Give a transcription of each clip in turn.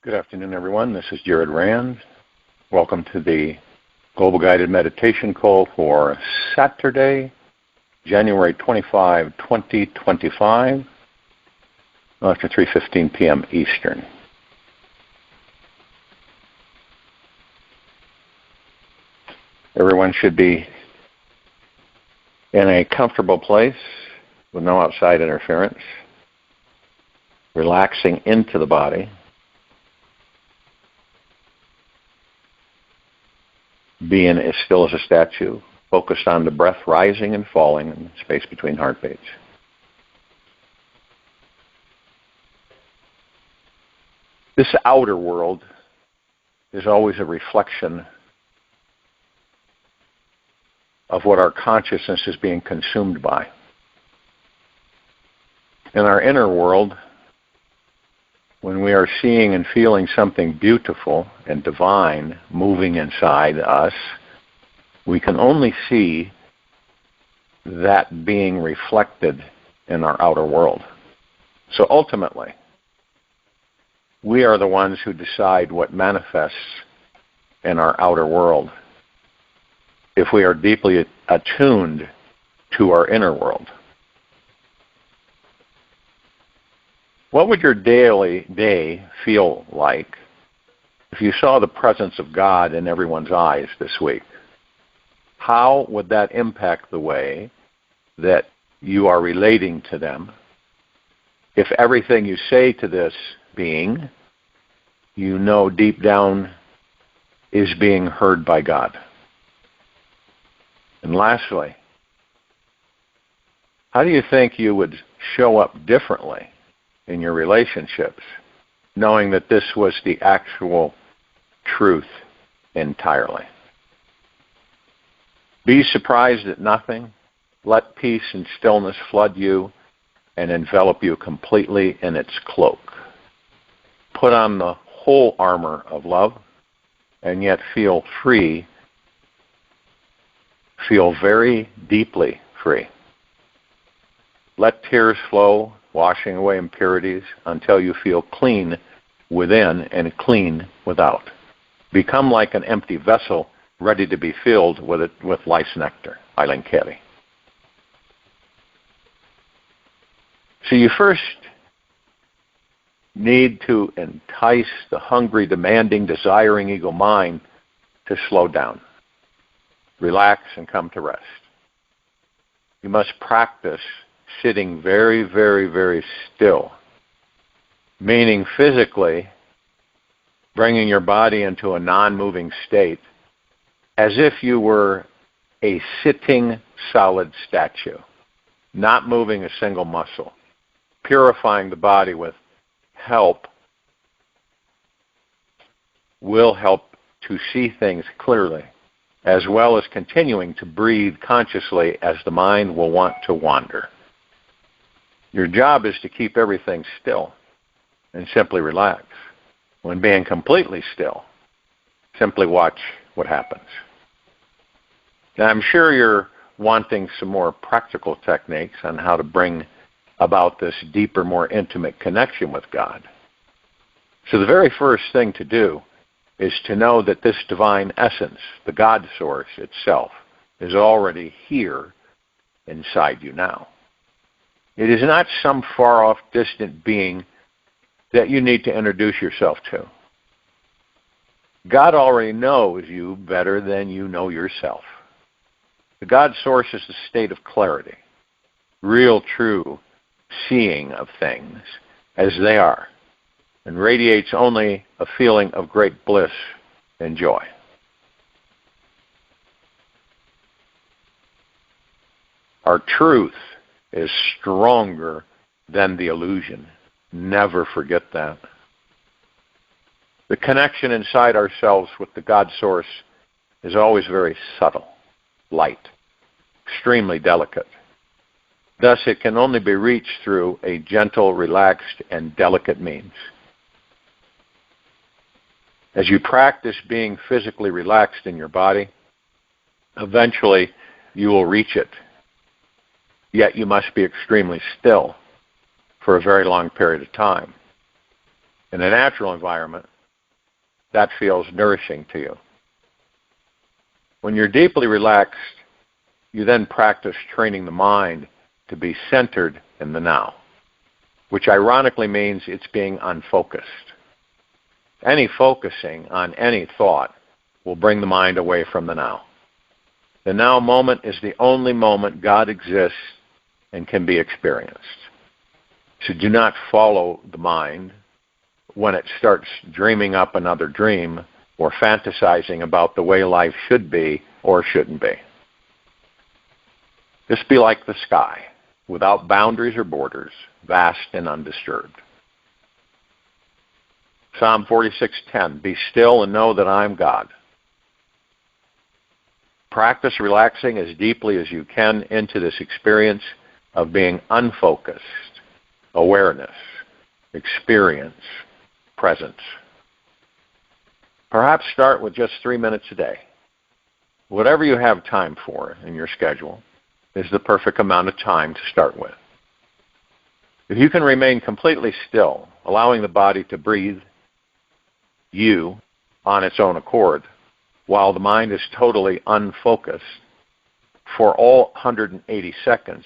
Good afternoon, everyone. This is Jared RAND. Welcome to the Global Guided Meditation Call for Saturday, January 25, 2025, after 3:15 p.m. Eastern. Everyone should be in a comfortable place with no outside interference, relaxing into the body. Being as still as a statue, focused on the breath rising and falling in the space between heartbeats. This outer world is always a reflection of what our consciousness is being consumed by. In our inner world, when we are seeing and feeling something beautiful and divine moving inside us, we can only see that being reflected in our outer world. So ultimately, we are the ones who decide what manifests in our outer world if we are deeply attuned to our inner world. What would your daily day feel like if you saw the presence of God in everyone's eyes this week? How would that impact the way that you are relating to them if everything you say to this being, you know deep down, is being heard by God? And lastly, how do you think you would show up differently in your relationships, knowing that this was the actual truth entirely? Be surprised at nothing. Let peace and stillness flood you and envelop you completely in its cloak. Put on the whole armor of love and yet feel free. Feel very deeply free. Let tears flow, washing away impurities until you feel clean within and clean without. Become like an empty vessel ready to be filled with life's nectar. Eileen Carey. So you first need to entice the hungry, demanding, desiring ego mind to slow down, relax, and come to rest. You must practice sitting very, very, very still, meaning physically bringing your body into a non-moving state as if you were a sitting solid statue, not moving a single muscle, purifying the body with help will help to see things clearly, as well as continuing to breathe consciously as the mind will want to wander. Your job is to keep everything still and simply relax. When being completely still, simply watch what happens. Now, I'm sure you're wanting some more practical techniques on how to bring about this deeper, more intimate connection with God. So the very first thing to do is to know that this divine essence, the God source itself, is already here inside you now. It is not some far-off, distant being that you need to introduce yourself to. God already knows you better than you know yourself. The God source is the state of clarity, real, true seeing of things as they are, and radiates only a feeling of great bliss and joy. Our truth is stronger than the illusion. Never forget that. The connection inside ourselves with the God source is always very subtle, light, extremely delicate. Thus, it can only be reached through a gentle, relaxed, and delicate means. As you practice being physically relaxed in your body, eventually you will reach it. Yet you must be extremely still for a very long period of time. In a natural environment, that feels nourishing to you. When you're deeply relaxed, you then practice training the mind to be centered in the now, which ironically means it's being unfocused. Any focusing on any thought will bring the mind away from the now. The now moment is the only moment God exists and can be experienced. So do not follow the mind when it starts dreaming up another dream or fantasizing about the way life should be or shouldn't be. Just be like the sky, without boundaries or borders, vast and undisturbed. Psalm 46:10, be still and know that I'm God. Practice relaxing as deeply as you can into this experience of being unfocused, awareness, experience, presence. Perhaps start with just 3 minutes a day. Whatever you have time for in your schedule is the perfect amount of time to start with. If you can remain completely still, allowing the body to breathe, you, on its own accord, while the mind is totally unfocused, for all 180 seconds,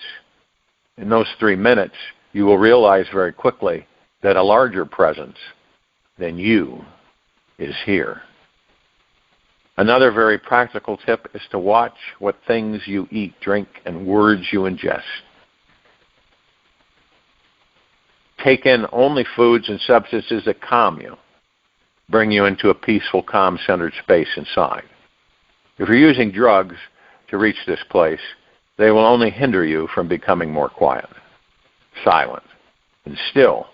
in those 3 minutes, you will realize very quickly that a larger presence than you is here. Another very practical tip is to watch what things you eat, drink, and words you ingest. Take in only foods and substances that calm you, bring you into a peaceful, calm-centered space inside. If you're using drugs to reach this place, they will only hinder you from becoming more quiet, silent, and still,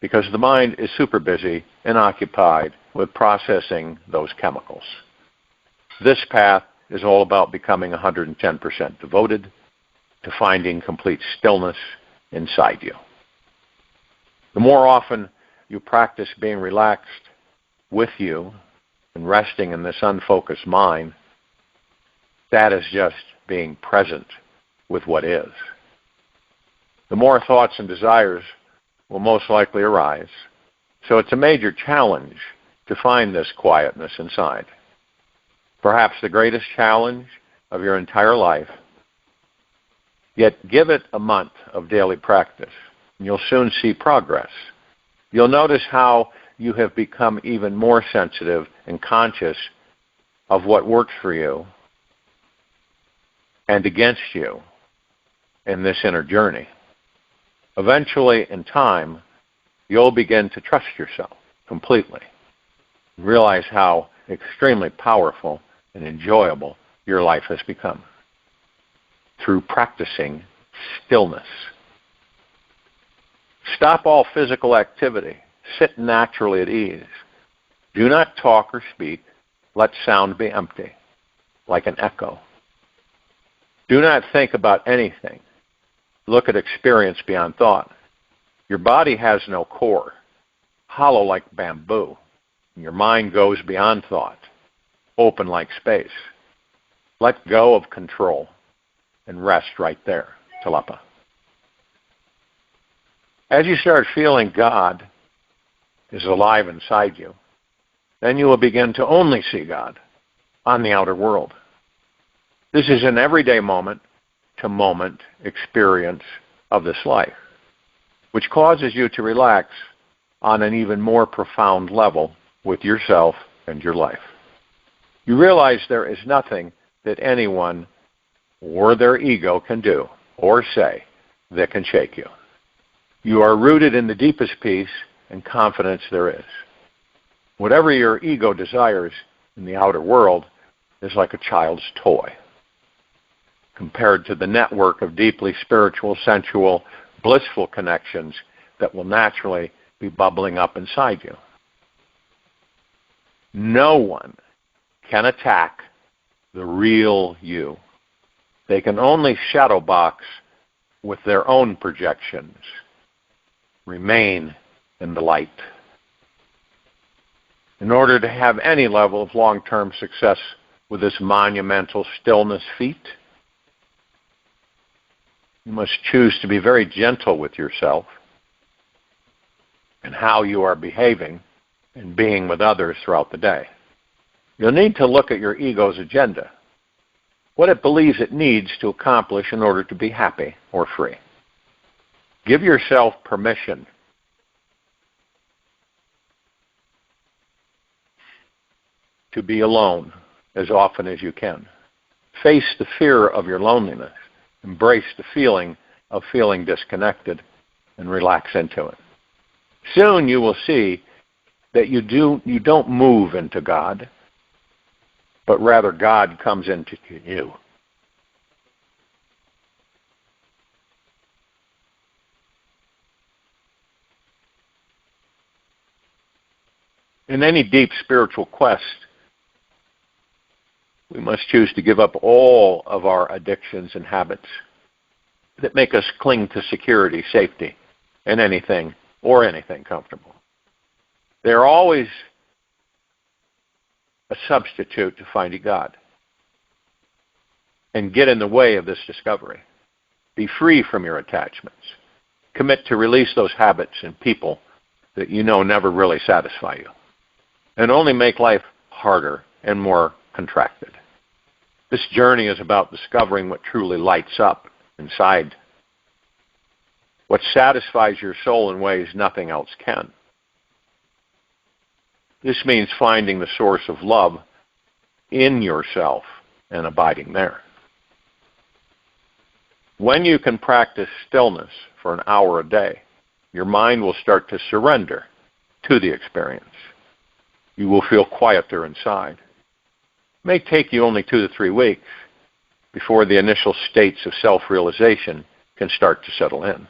because the mind is super busy and occupied with processing those chemicals. This path is all about becoming 110% devoted to finding complete stillness inside you. The more often you practice being relaxed with you and resting in this unfocused mind, that is just being present with what is. The more thoughts and desires will most likely arise, so it's a major challenge to find this quietness inside. Perhaps the greatest challenge of your entire life. Yet give it a month of daily practice, and you'll soon see progress. You'll notice how you have become even more sensitive and conscious of what works for you and against you in this inner journey. Eventually, in time, you'll begin to trust yourself completely. Realize how extremely powerful and enjoyable your life has become through practicing stillness. Stop all physical activity. Sit naturally at ease. Do not talk or speak. Let sound be empty, like an echo. Do not think about anything. Look at experience beyond thought. Your body has no core, hollow like bamboo. Your mind goes beyond thought, open like space. Let go of control and rest right there, Talapa. As you start feeling God is alive inside you, then you will begin to only see God on the outer world. This is an everyday moment-to-moment experience of this life, which causes you to relax on an even more profound level with yourself and your life. You realize there is nothing that anyone or their ego can do or say that can shake you. You are rooted in the deepest peace and confidence there is. Whatever your ego desires in the outer world is like a child's toy compared to the network of deeply spiritual, sensual, blissful connections that will naturally be bubbling up inside you. No one can attack the real you. They can only shadow box with their own projections. Remain in the light. In order to have any level of long-term success with this monumental stillness feat, you must choose to be very gentle with yourself and how you are behaving and being with others throughout the day. You'll need to look at your ego's agenda, what it believes it needs to accomplish in order to be happy or free. Give yourself permission to be alone as often as you can. Face the fear of your loneliness. Embrace the feeling of feeling disconnected and relax into it. Soon you will see that you don't move into God, but rather God comes into you. In any deep spiritual quest, we must choose to give up all of our addictions and habits that make us cling to security, safety, and anything comfortable. They're always a substitute to finding God and get in the way of this discovery. Be free from your attachments. Commit to release those habits and people that you know never really satisfy you and only make life harder and more contracted. This journey is about discovering what truly lights up inside, what satisfies your soul in ways nothing else can. This means finding the source of love in yourself and abiding there. When you can practice stillness for an hour a day, your mind will start to surrender to the experience. You will feel quieter inside. It may take you only 2 to 3 weeks before the initial states of self-realization can start to settle in.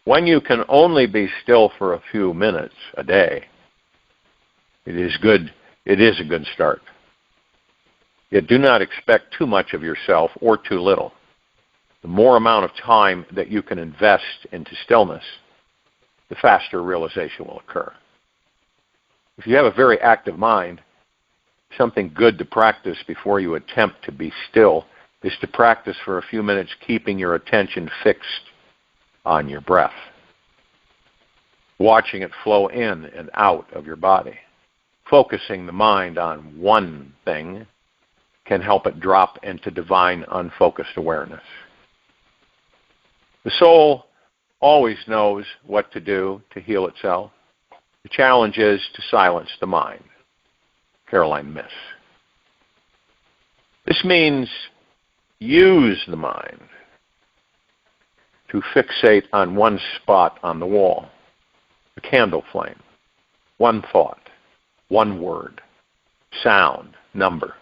When you can only be still for a few minutes a day, it is a good start. Yet do not expect too much of yourself or too little. The more amount of time that you can invest into stillness, the faster realization will occur. If you have a very active mind, something good to practice before you attempt to be still is to practice for a few minutes keeping your attention fixed on your breath, watching it flow in and out of your body. Focusing the mind on one thing can help it drop into divine, unfocused awareness. The soul always knows what to do to heal itself. The challenge is to silence the mind. Caroline Myss. This means use the mind to fixate on one spot on the wall, a candle flame, one thought, one word, sound, number,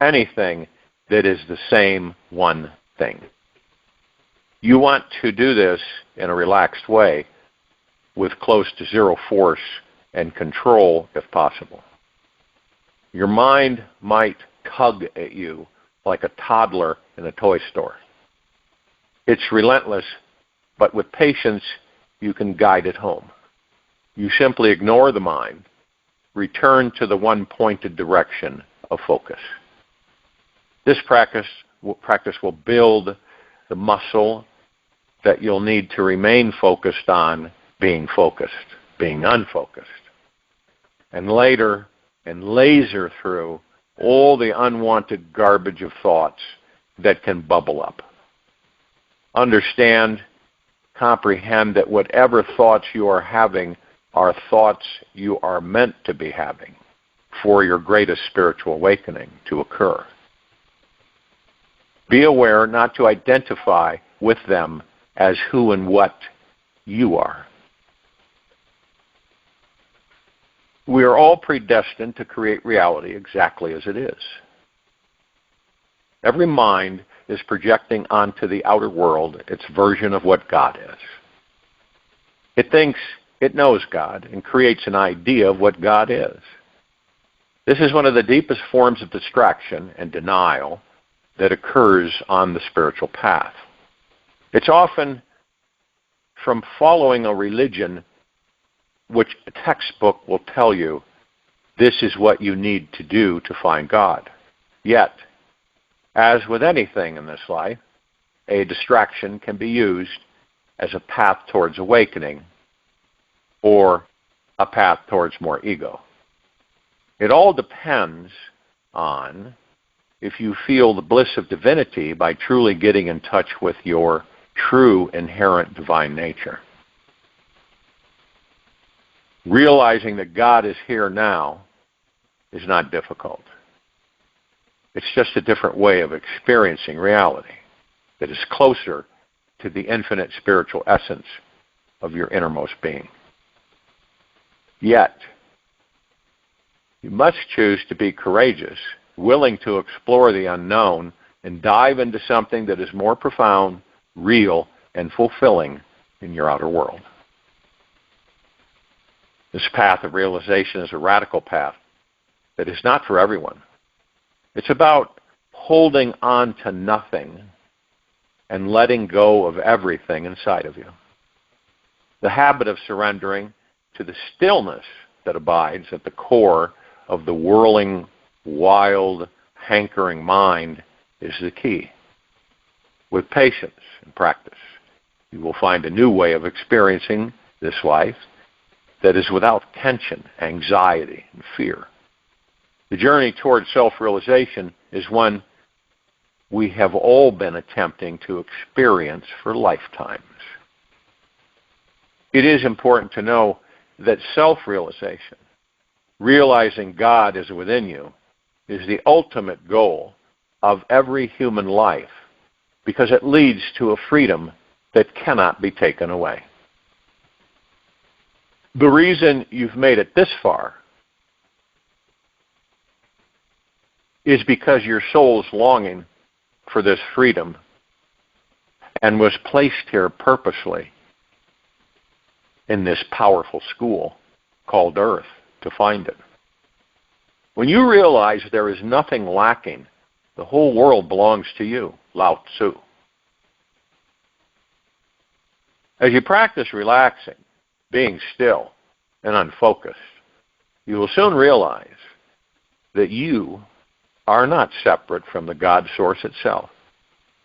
anything that is the same one thing. You want to do this in a relaxed way with close to zero force and control if possible. Your mind might tug at you like a toddler in a toy store. It's relentless, but with patience, you can guide it home. You simply ignore the mind, return to the one pointed direction of focus. This practice will build the muscle that you'll need to remain focused on being focused, being unfocused, and later and laser through all the unwanted garbage of thoughts that can bubble up. Understand, comprehend that whatever thoughts you are having are thoughts you are meant to be having for your greatest spiritual awakening to occur. Be aware not to identify with them as who and what you are. We are all predestined to create reality exactly as it is. Every mind is projecting onto the outer world its version of what God is. It thinks it knows God and creates an idea of what God is. This is one of the deepest forms of distraction and denial that occurs on the spiritual path. It's often from following a religion which a textbook will tell you this is what you need to do to find God. Yet, as with anything in this life, a distraction can be used as a path towards awakening or a path towards more ego. It all depends on if you feel the bliss of divinity by truly getting in touch with your true inherent divine nature. Realizing that God is here now is not difficult. It's just a different way of experiencing reality that is closer to the infinite spiritual essence of your innermost being. Yet, you must choose to be courageous, willing to explore the unknown and dive into something that is more profound, real, and fulfilling in your outer world. This path of realization is a radical path that is not for everyone. It's about holding on to nothing and letting go of everything inside of you. The habit of surrendering to the stillness that abides at the core of the whirling, wild, hankering mind is the key. With patience and practice, you will find a new way of experiencing this life that is without tension, anxiety, and fear. The journey toward self-realization is one we have all been attempting to experience for lifetimes. It is important to know that self-realization, realizing God is within you, is the ultimate goal of every human life because it leads to a freedom that cannot be taken away. The reason you've made it this far is because your soul's longing for this freedom and was placed here purposely in this powerful school called Earth to find it. When you realize there is nothing lacking, the whole world belongs to you, Lao Tzu. As you practice relaxing, being still, and unfocused, you will soon realize that you are not separate from the God source itself.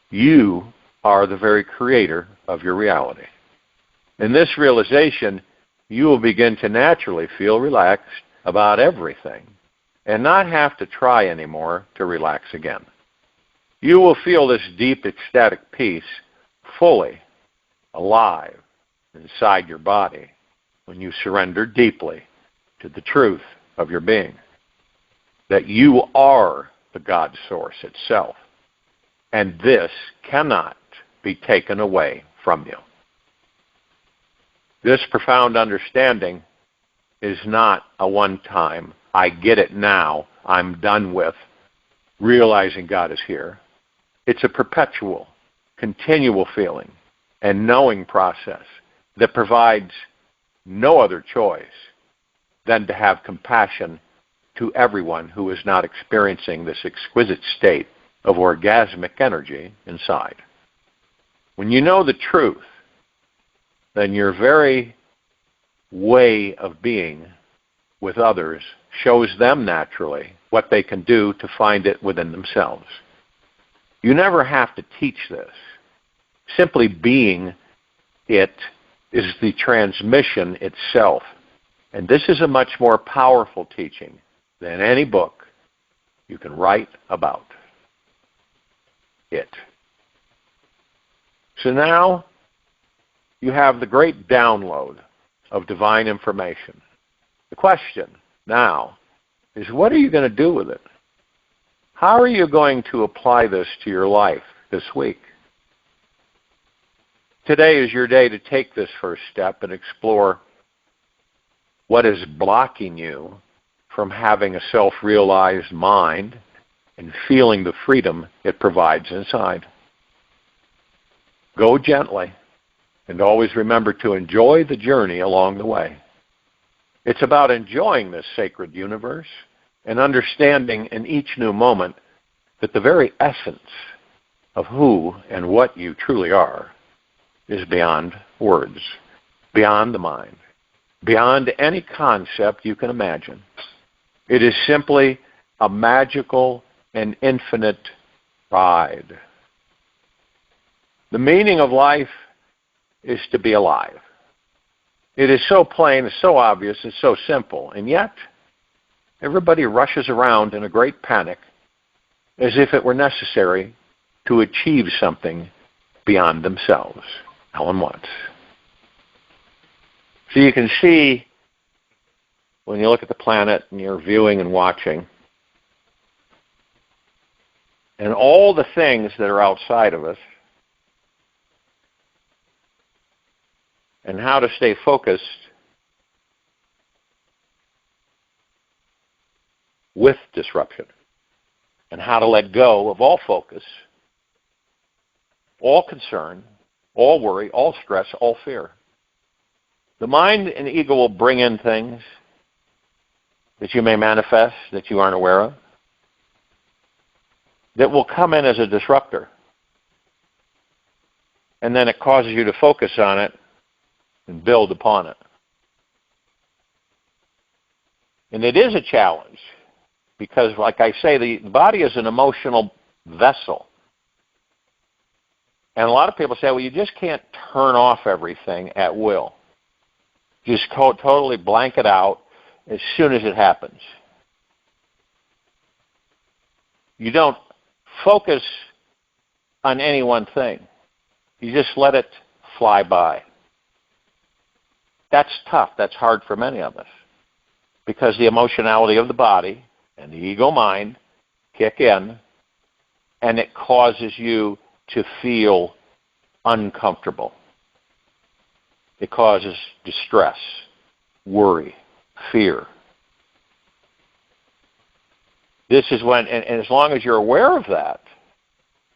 You are the very creator of your reality. In this realization, you will begin to naturally feel relaxed about everything and not have to try anymore to relax again. You will feel this deep ecstatic peace fully alive inside your body when you surrender deeply to the truth of your being, that you are the God source itself, and this cannot be taken away from you. This profound understanding is not a one-time, I get it now, I'm done with, realizing God is here. It's a perpetual, continual feeling and knowing process that provides no other choice than to have compassion to everyone who is not experiencing this exquisite state of orgasmic energy inside. When you know the truth, then your very way of being with others shows them naturally what they can do to find it within themselves. You never have to teach this. Simply being it is the transmission itself. And this is a much more powerful teaching than any book you can write about it. So now you have the great download of divine information. The question now is, what are you going to do with it? How are you going to apply this to your life this week? Today is your day to take this first step and explore what is blocking you from having a self-realized mind and feeling the freedom it provides inside. Go gently, and always remember to enjoy the journey along the way. It's about enjoying this sacred universe and understanding in each new moment that the very essence of who and what you truly are is beyond words, beyond the mind, beyond any concept you can imagine. It is simply a magical and infinite ride. The meaning of life is to be alive. It is so plain, it's so obvious, it's so simple, and yet everybody rushes around in a great panic as if it were necessary to achieve something beyond themselves. Alan Watts. So you can see, when you look at the planet and you're viewing and watching, and all the things that are outside of us, and how to stay focused with disruption, and how to let go of all focus, all concern, all worry, all stress, all fear. The mind and the ego will bring in things that you may manifest that you aren't aware of, that will come in as a disruptor. And then it causes you to focus on it and build upon it. And it is a challenge because, like I say, the body is an emotional vessel. And a lot of people say, well, you just can't turn off everything at will. Just totally blank it out as soon as it happens. You don't focus on any one thing. You just let it fly by. That's tough. That's hard for many of us because the emotionality of the body and the ego mind kick in, and it causes you to feel uncomfortable. It causes distress, worry, fear. This is when, and as long as you're aware of that,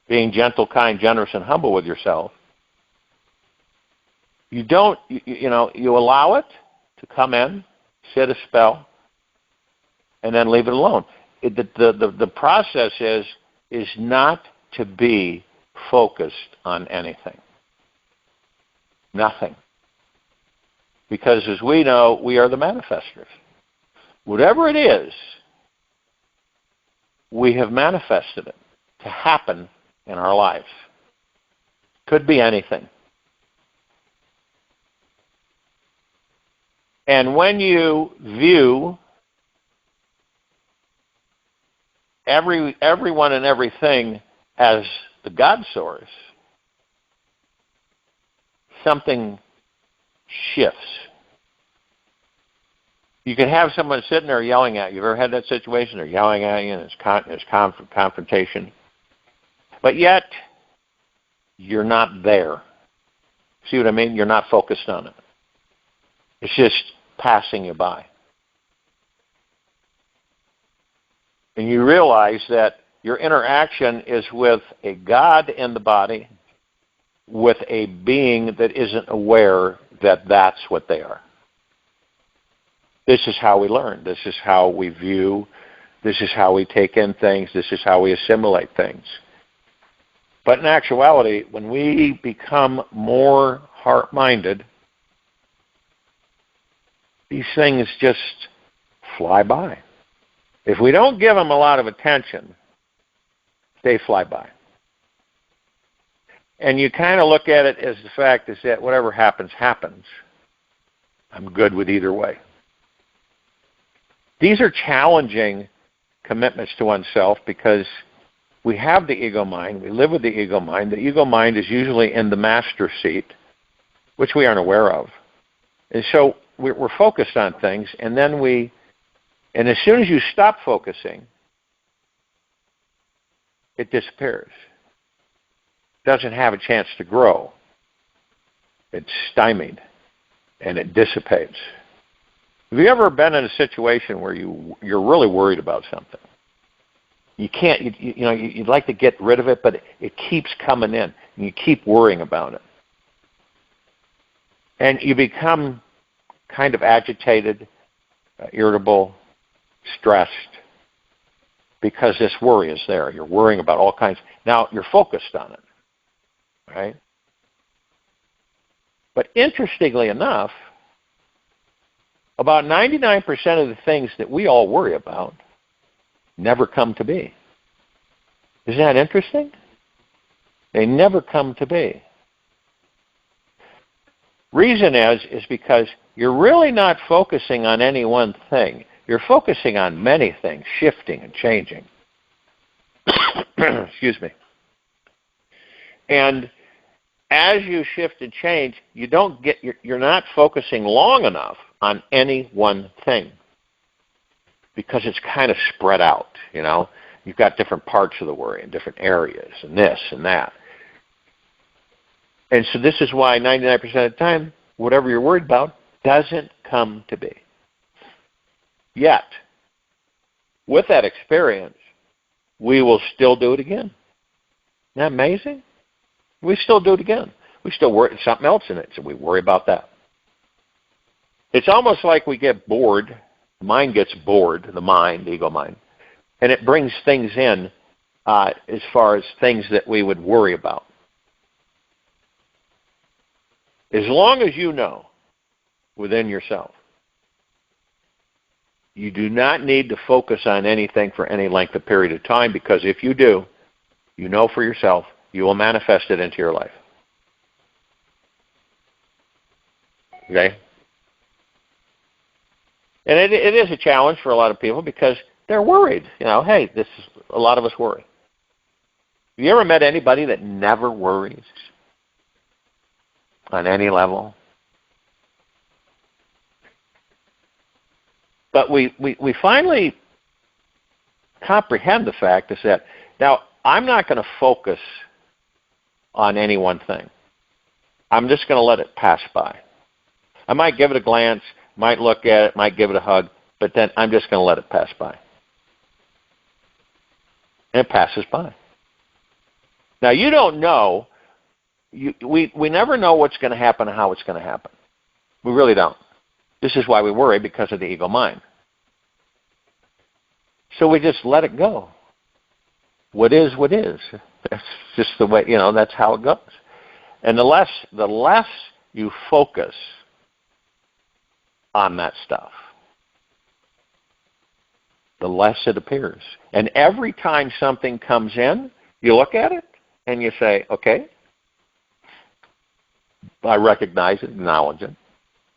being gentle, kind, generous, and humble with yourself, you don't, you allow it to come in, sit a spell, and then leave it alone. The process is not to be focused on anything. Nothing. Because as we know, we are the manifestors. Whatever it is, we have manifested it to happen in our lives. Could be anything. And when you view everyone and everything as the God source, something shifts. You can have someone sitting there yelling at you. You've ever had that situation? They're yelling at you and it's confrontation. But yet, you're not there. See what I mean? You're not focused on it. It's just passing you by. And you realize that your interaction is with a God in the body, with a being that isn't aware that that's what they are. This is how we learn. This is how we view. This is how we take in things. This is how we assimilate things. But in actuality, when we become more heart-minded, these things just fly by. If we don't give them a lot of attention, they fly by. And you kind of look at it as the fact is that whatever happens, happens. I'm good with either way. These are challenging commitments to oneself because we have the ego mind. We live with the ego mind. The ego mind is usually in the master seat, which we aren't aware of. And so we're focused on things, and then and as soon as you stop focusing, it disappears. It doesn't have a chance to grow. It's stymied, and it dissipates. Have you ever been in a situation where you're really worried about something? You can't, you'd like to get rid of it, but it keeps coming in, and you keep worrying about it. And you become kind of agitated, irritable, stressed, because this worry is there. You're worrying about all kinds. Now, you're focused on it, right? But interestingly enough, about 99% of the things that we all worry about never come to be. Isn't that interesting? They never come to be. Reason is because you're really not focusing on any one thing. You're focusing on many things, shifting and changing. Excuse me. And as you shift and change, you're not focusing long enough on any one thing because it's kind of spread out, you know. You've got different parts of the worry in different areas and this and that. And so this is why 99% of the time, whatever you're worried about doesn't come to be. Yet, with that experience, we will still do it again. Isn't that amazing? We still do it again. We still worry something else in it, so we worry about that. It's almost like we get bored. The mind gets bored, the ego mind, and it brings things in as far as things that we would worry about. As long as you know within yourself, you do not need to focus on anything for any length of period of time, because if you do, you know for yourself, you will manifest it into your life. Okay? And it is a challenge for a lot of people because they're worried. You know, hey, a lot of us worry. Have you ever met anybody that never worries on any level? But we finally comprehend the fact is that, now, I'm not going to focus on any one thing. I'm just going to let it pass by. I might give it a glance, might look at it, might give it a hug, but then I'm just going to let it pass by. And it passes by. Now, you don't know. We never know what's going to happen and how it's going to happen. We really don't. This is why we worry, because of the ego mind. So we just let it go. What is. That's just the way, you know, that's how it goes. And the less you focus on that stuff, the less it appears. And every time something comes in, you look at it and you say, okay, I recognize it, acknowledge it,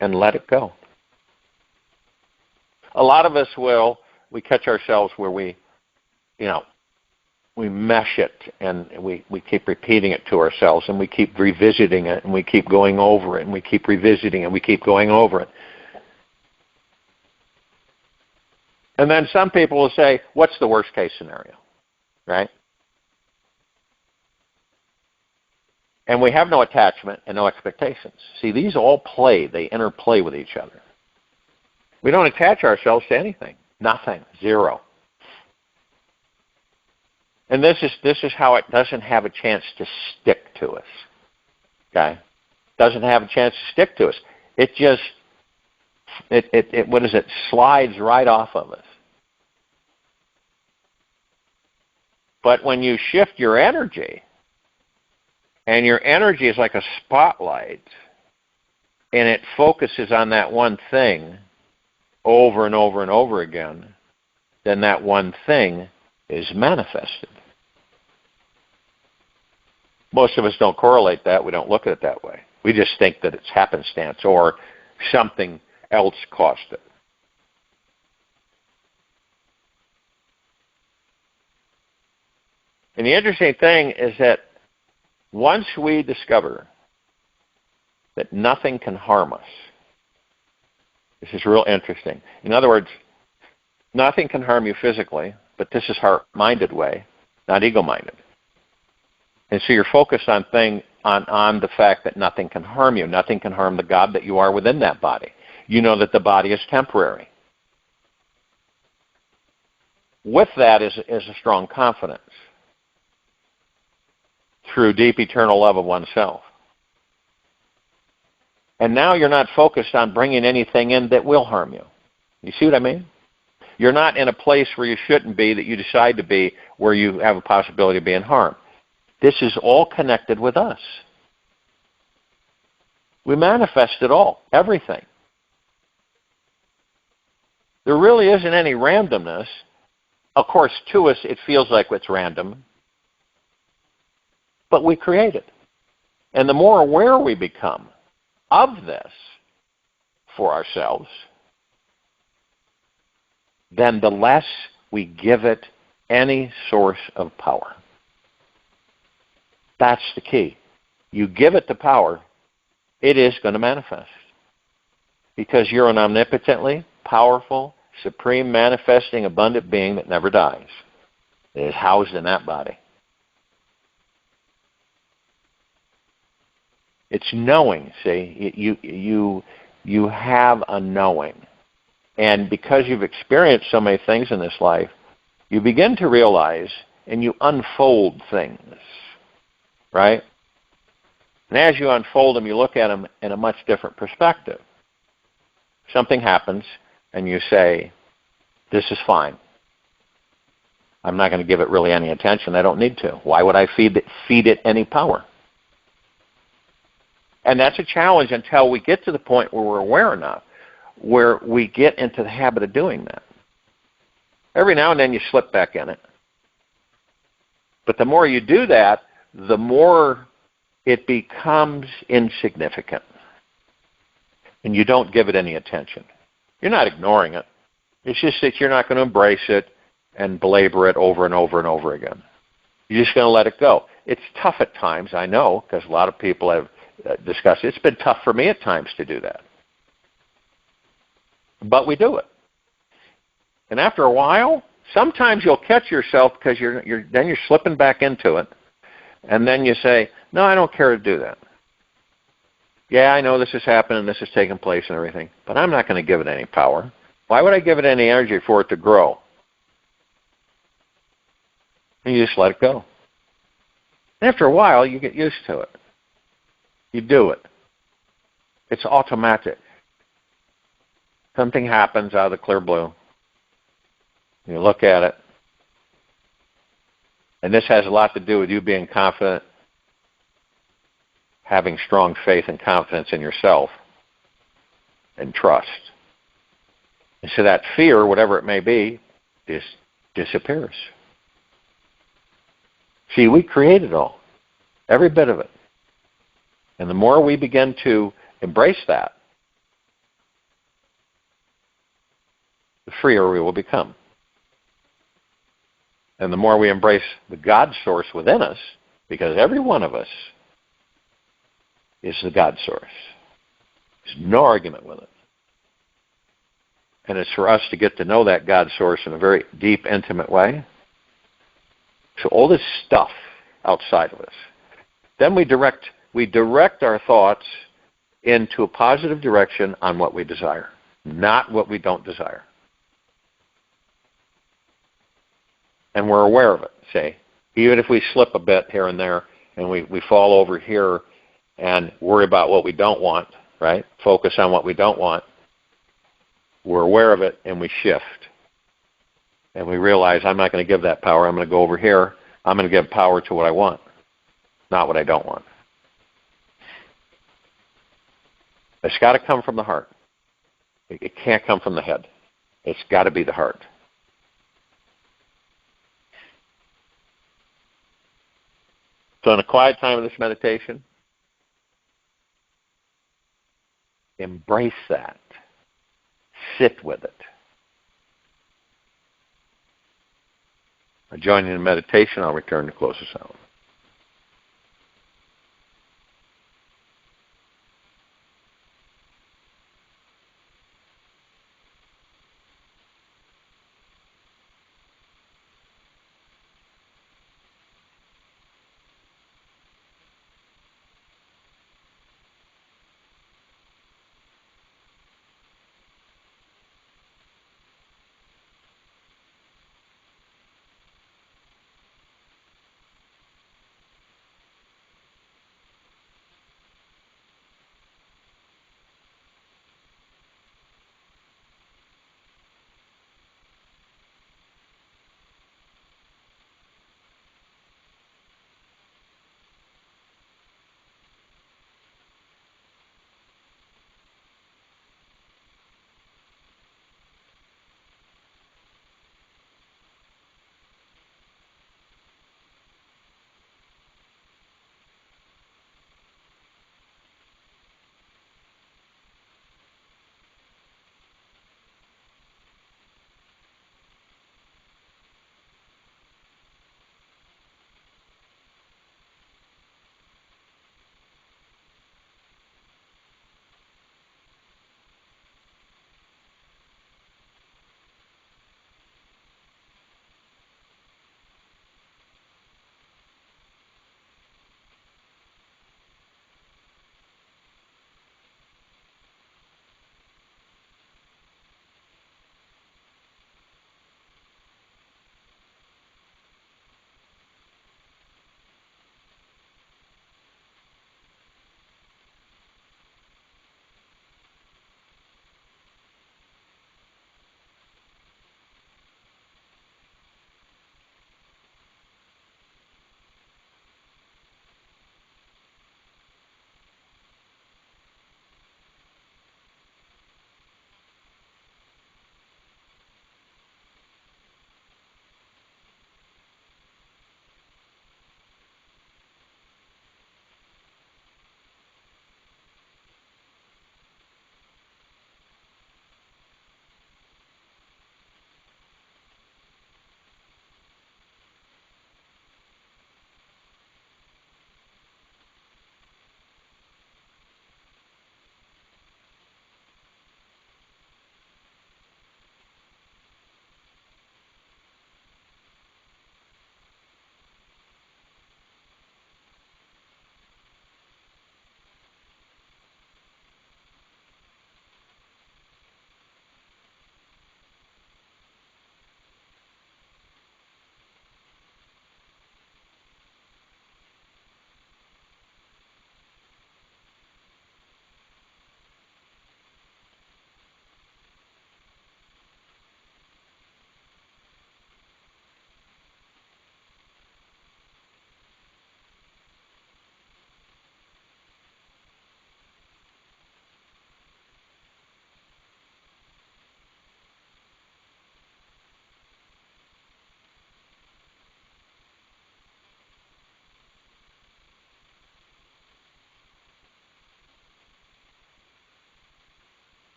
and let it go. A lot of us we catch ourselves where we mesh it and we keep repeating it to ourselves, and we keep revisiting it, and we keep going over it, and we keep revisiting it, and we keep going over it. And then some people will say, what's the worst case scenario, right? And we have no attachment and no expectations. See, these all they interplay with each other. We don't attach ourselves to anything. Nothing. Zero. And this is how it doesn't have a chance to stick to us. Okay? Doesn't have a chance to stick to us. It just slides right off of us. But when you shift your energy, and your energy is like a spotlight, and it focuses on that one thing over and over and over again, then that one thing is manifested. Most of us don't correlate that. We don't look at it that way. We just think that it's happenstance or something else caused it. And the interesting thing is that once we discover that nothing can harm us, this is real interesting. In other words, nothing can harm you physically, but this is heart-minded way, not ego-minded. And so you're focused on the fact that nothing can harm you. Nothing can harm the God that you are within that body. You know that the body is temporary. With that is a strong confidence through deep eternal love of oneself. And now you're not focused on bringing anything in that will harm you. You see what I mean? You're not in a place where you shouldn't be, that you decide to be, where you have a possibility of being harmed. This is all connected with us. We manifest it all, everything. There really isn't any randomness. Of course, to us, it feels like it's random. But we create it. And the more aware we become of this for ourselves, then the less we give it any source of power. That's the key. You give it the power, it is going to manifest. Because you're an omnipotently powerful, supreme, manifesting, abundant being that never dies. It is housed in that body. It's knowing, see? You have a knowing. And because you've experienced so many things in this life, you begin to realize and you unfold things, right? And as you unfold them, you look at them in a much different perspective. Something happens, and you say, this is fine. I'm not going to give it really any attention. I don't need to. Why would I feed it any power? And that's a challenge until we get to the point where we're aware enough, where we get into the habit of doing that. Every now and then you slip back in it. But the more you do that, the more it becomes insignificant. And you don't give it any attention. You're not ignoring it. It's just that you're not going to embrace it and belabor it over and over and over again. You're just going to let it go. It's tough at times, I know, because a lot of people have discussed it. It's been tough for me at times to do that. But we do it. And after a while, sometimes you'll catch yourself because then you're slipping back into it. And then you say, no, I don't care to do that. Yeah, I know this is happening, this is taking place and everything, but I'm not going to give it any power. Why would I give it any energy for it to grow? And you just let it go. And after a while, you get used to it. You do it. It's automatic. Something happens out of the clear blue. You look at it. And this has a lot to do with you being confident, having strong faith and confidence in yourself, and trust. And so that fear, whatever it may be, just disappears. See, we created it all, every bit of it. And the more we begin to embrace that, the freer we will become. And the more we embrace the God source within us, because every one of us is the God source. There's no argument with it. And it's for us to get to know that God source in a very deep, intimate way. So all this stuff outside of us, then we direct our thoughts into a positive direction on what we desire, not what we don't desire. And we're aware of it, see. Even if we slip a bit here and there and we fall over here and worry about what we don't want, right? Focus on what we don't want. We're aware of it and we shift. And we realize I'm not going to give that power. I'm going to go over here. I'm going to give power to what I want, not what I don't want. It's got to come from the heart. It can't come from the head. It's got to be the heart. So in a quiet time of this meditation, embrace that. Sit with it. Joining in meditation, I'll return to close us out.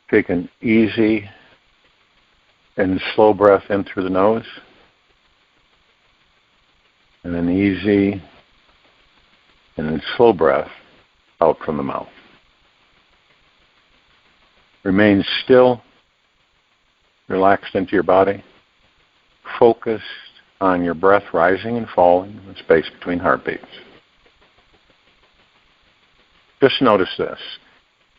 Take an easy and slow breath in through the nose, and an easy and then slow breath out from the mouth. Remain still, relaxed into your body, focused on your breath rising and falling, the space between heartbeats. Just notice this.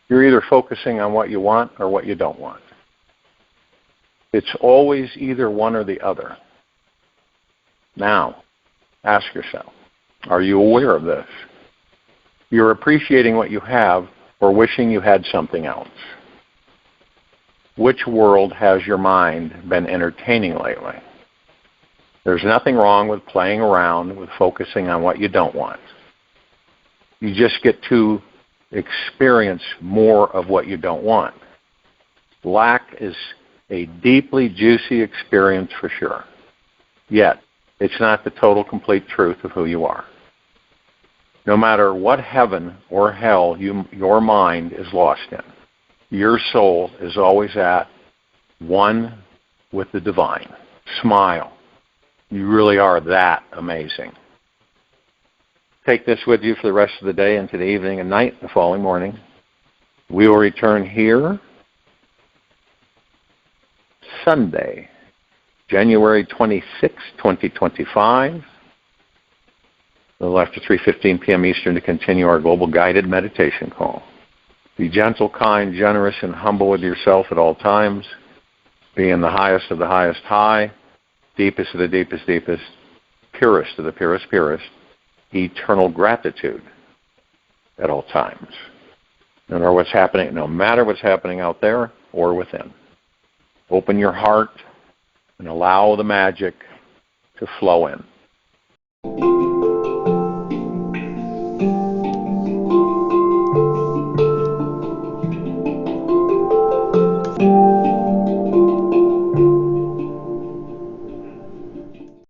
You're either focusing on what you want or what you don't want. It's always either one or the other. Now, ask yourself, are you aware of this? You're appreciating what you have or wishing you had something else. Which world has your mind been entertaining lately? There's nothing wrong with playing around with focusing on what you don't want. You just get to experience more of what you don't want. Lack is a deeply juicy experience for sure. Yet, it's not the total, complete truth of who you are. No matter what heaven or hell your mind is lost in, your soul is always at one with the divine. Smile. You really are that amazing. Take this with you for the rest of the day, into the evening and night, the following morning. We will return here Sunday, January 26, 2025, a little after 3:15 p.m. Eastern, to continue our global guided meditation call. Be gentle, kind, generous, and humble with yourself at all times. Be in the highest of the highest high, deepest of the deepest deepest, purest of the purest purest, eternal gratitude at all times. No matter what's happening out there or within. Open your heart and allow the magic to flow in.